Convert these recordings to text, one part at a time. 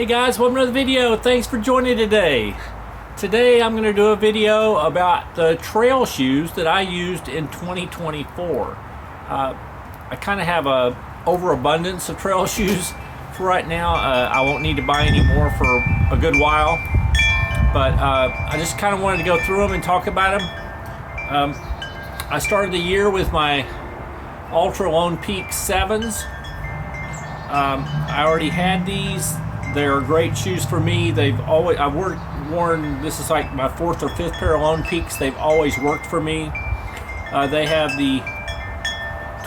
Hey guys, welcome to the video. Thanks for joining today. Today I'm going to do a video about the trail shoes that I used in 2024. I kind of have a overabundance of trail shoes for right now. I won't need to buy any more for a good while, but I just kind of wanted to go through them and talk about them. I started the year with my Ultra Lone Peak 7s. I already had these. They're great shoes for me. I've worn, this is like my 4th or 5th pair of Lone Peaks. They've always worked for me. They have the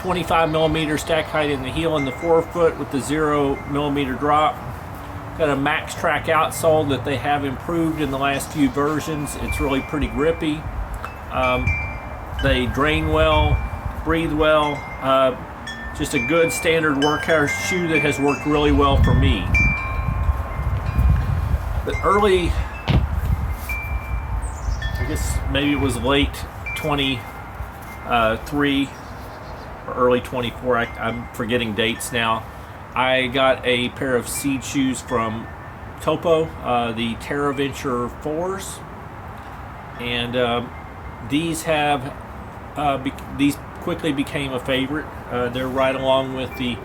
25mm stack height in the heel and the forefoot with the 0mm drop. Got a Max Track outsole that they have improved in the last few versions. It's really pretty grippy. They drain well, breathe well. Just a good standard workout shoe that has worked really well for me. But early, I guess maybe it was late 23 or early 24, I'm forgetting dates now. I got a pair of seed shoes from Topo, the Terra Venture 4s, and these quickly became a favorite. They're right along with the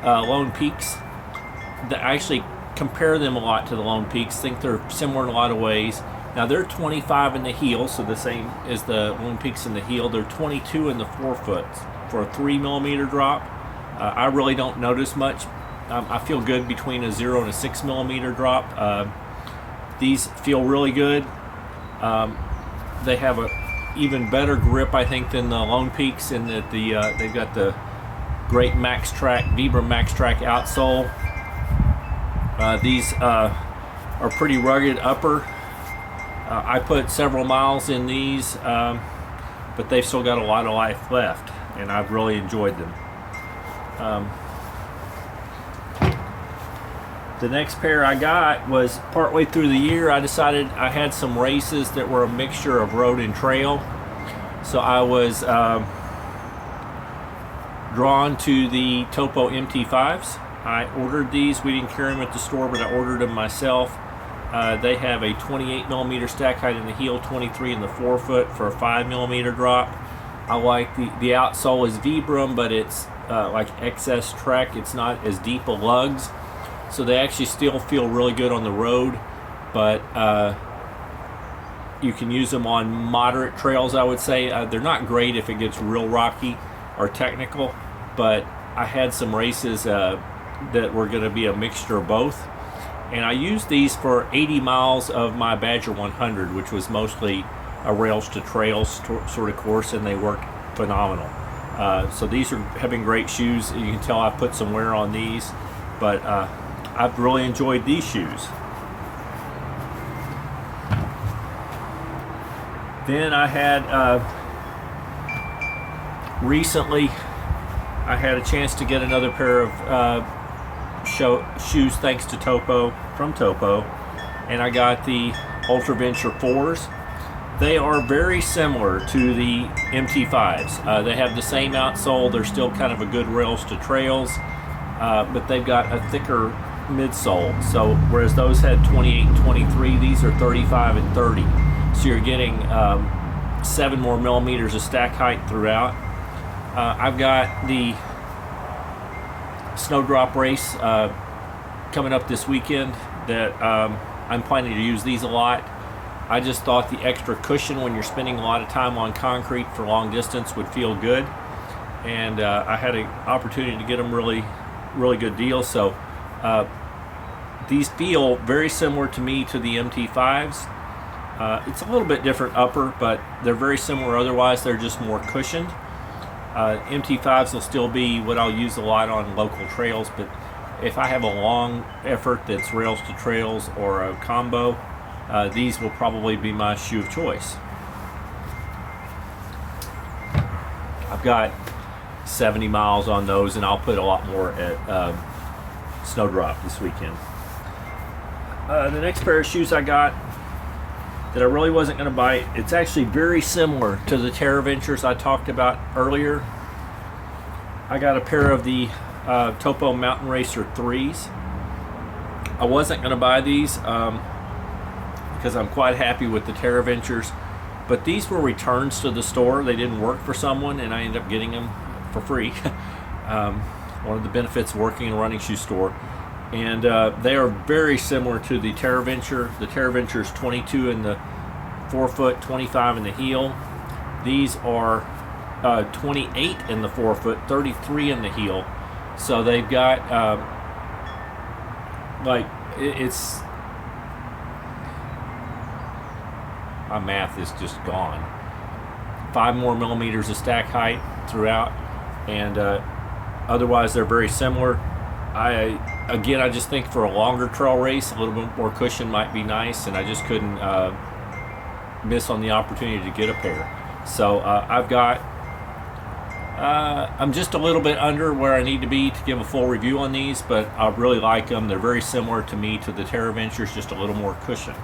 Lone Peaks. I actually compare them a lot to the Lone Peaks. Think they're similar in a lot of ways. Now they're 25 in the heel, so the same as the Lone Peaks in the heel. They're 22 in the forefoot for a 3mm drop. I really don't notice much. I feel good between a 0 and a 6mm drop. These feel really good. They have a even better grip, I think, than the Lone Peaks, in that they've got the great Max Track, Vibram Max Track outsole. These are pretty rugged upper. I put several miles in these, but they've still got a lot of life left, and I've really enjoyed them. The next pair I got was partway through the year. I decided I had some races that were a mixture of road and trail, so I was drawn to the Topo MT5s. I ordered these. We didn't carry them at the store, but I ordered them myself. They have a 28mm stack height in the heel, 23 in the forefoot for a 5mm drop. I like the outsole is Vibram, but it's like XS Trek. It's not as deep a lugs, so they actually still feel really good on the road, but you can use them on moderate trails, I would say. They're not great if it gets real rocky or technical, but I had some races that were going to be a mixture of both, and I used these for 80 miles of my Badger 100, which was mostly a rails to trails sort of course, and they worked phenomenal. So these have been great shoes. You can tell I put some wear on these, but I've really enjoyed these shoes. Then I had recently I had a chance to get another pair of shoes thanks to Topo, from Topo, and I got the Ultra Venture 4s. They are very similar to the MT5s. They have the same outsole. They're still kind of a good rails to trails, but they've got a thicker midsole. So whereas those had 28 and 23, these are 35 and 30. So you're getting 7 more millimeters of stack height throughout. I've got the Snowdrop race coming up this weekend that I'm planning to use these a lot. I just thought the extra cushion when you're spending a lot of time on concrete for long distance would feel good, and I had an opportunity to get them really good deals. So these feel very similar to me to the MT5s. It's a little bit different upper, but they're very similar otherwise. They're just more cushioned. MT5s will still be what I'll use a lot on local trails, but if I have a long effort that's rails to trails or a combo, these will probably be my shoe of choice. I've got 70 miles on those, and I'll put a lot more at Snowdrop this weekend. The next pair of shoes I got that I really wasn't going to buy, it's actually very similar to the Terra Ventures I talked about earlier. I got a pair of the Topo Mountain Racer 3s. I wasn't going to buy these because I'm quite happy with the Terra Ventures, but these were returns to the store. They didn't work for someone, and I ended up getting them for free. One of the benefits of working in a running shoe store. And they are very similar to the Terra Venture. The Terra Venture is 22 in the forefoot, 25 in the heel. These are 28 in the forefoot, 33 in the heel. So they've got it's my math is just gone. 5 more millimeters of stack height throughout, and otherwise they're very similar. I just think for a longer trail race, a little bit more cushion might be nice, and I just couldn't miss on the opportunity to get a pair. So I'm just a little bit under where I need to be to give a full review on these, but I really like them. They're very similar to me to the Terra Ventures, just a little more cushion.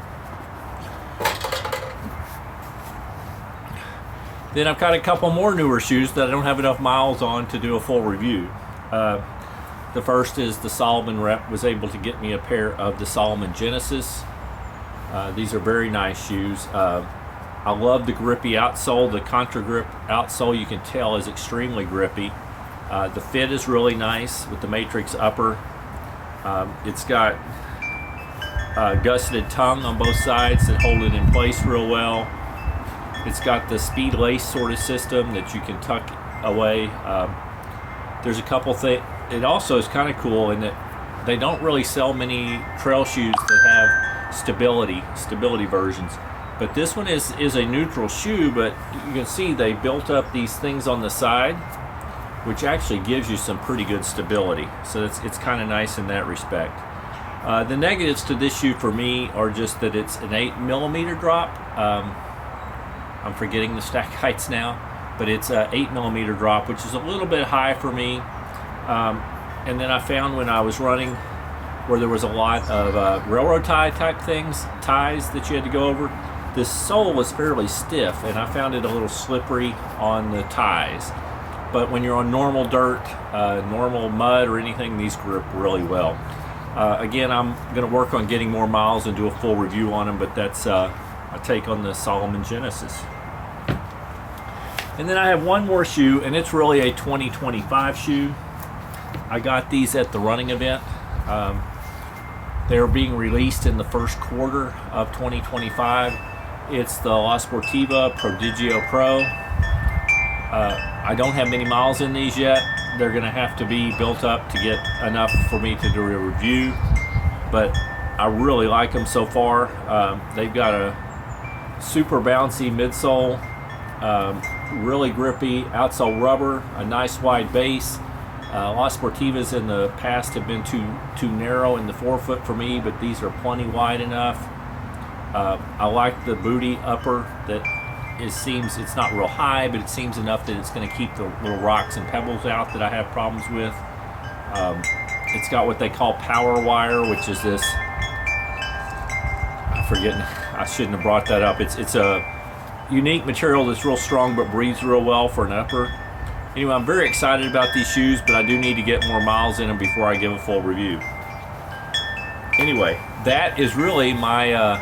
Then I've got a couple more newer shoes that I don't have enough miles on to do a full review. The first is the Salomon rep was able to get me a pair of the Salomon Genesis. These are very nice shoes. I love the grippy outsole. The contra grip outsole, you can tell, is extremely grippy. The fit is really nice with the matrix upper. It's got gusseted tongue on both sides that hold it in place real well. It's got the speed lace sort of system that you can tuck away. There's a couple things. It also is kind of cool in that they don't really sell many trail shoes that have stability versions. But this one is a neutral shoe, but you can see they built up these things on the side, which actually gives you some pretty good stability. So it's kind of nice in that respect. The negatives to this shoe for me are just that it's an 8 millimeter drop. I'm forgetting the stack heights now, but it's an 8 millimeter drop, which is a little bit high for me. And then I found when I was running where there was a lot of railroad tie type ties that you had to go over, this sole was fairly stiff, and I found it a little slippery on the ties. But when you're on normal dirt, normal mud or anything, these grip really well. Again, I'm going to work on getting more miles and do a full review on them, but that's a take on the Salomon Genesis. And then I have one more shoe, and it's really a 2025 shoe. I got these at the running event. They're being released in the first quarter of 2025. It's the Sportiva Pro. I don't have many miles in these yet. They're going to have to be built up to get enough for me to do a review, but I really like them so far. They've got a super bouncy midsole, really grippy outsole rubber, a nice wide base. Sportivas in the past have been too narrow in the forefoot for me, but these are plenty wide enough. I like the booty upper that seems it's not real high, but it seems enough that it's going to keep the little rocks and pebbles out that I have problems with. It's got what they call power wire, which is this. I shouldn't have brought that up. It's a unique material that's real strong but breathes real well for an upper. Anyway, I'm very excited about these shoes, but I do need to get more miles in them before I give a full review. Anyway, that is really my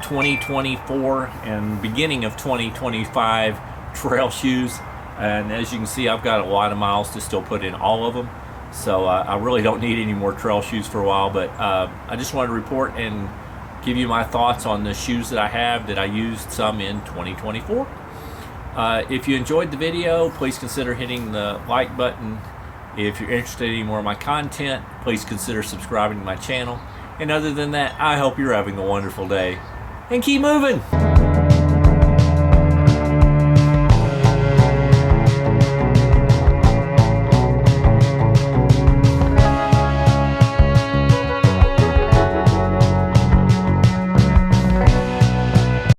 2024 and beginning of 2025 trail shoes. And as you can see, I've got a lot of miles to still put in all of them. So I really don't need any more trail shoes for a while, but I just wanted to report and give you my thoughts on the shoes that I have that I used some in 2024. If you enjoyed the video, please consider hitting the like button. If you're interested in any more of my content, please consider subscribing to my channel. And other than that, I hope you're having a wonderful day. And keep moving!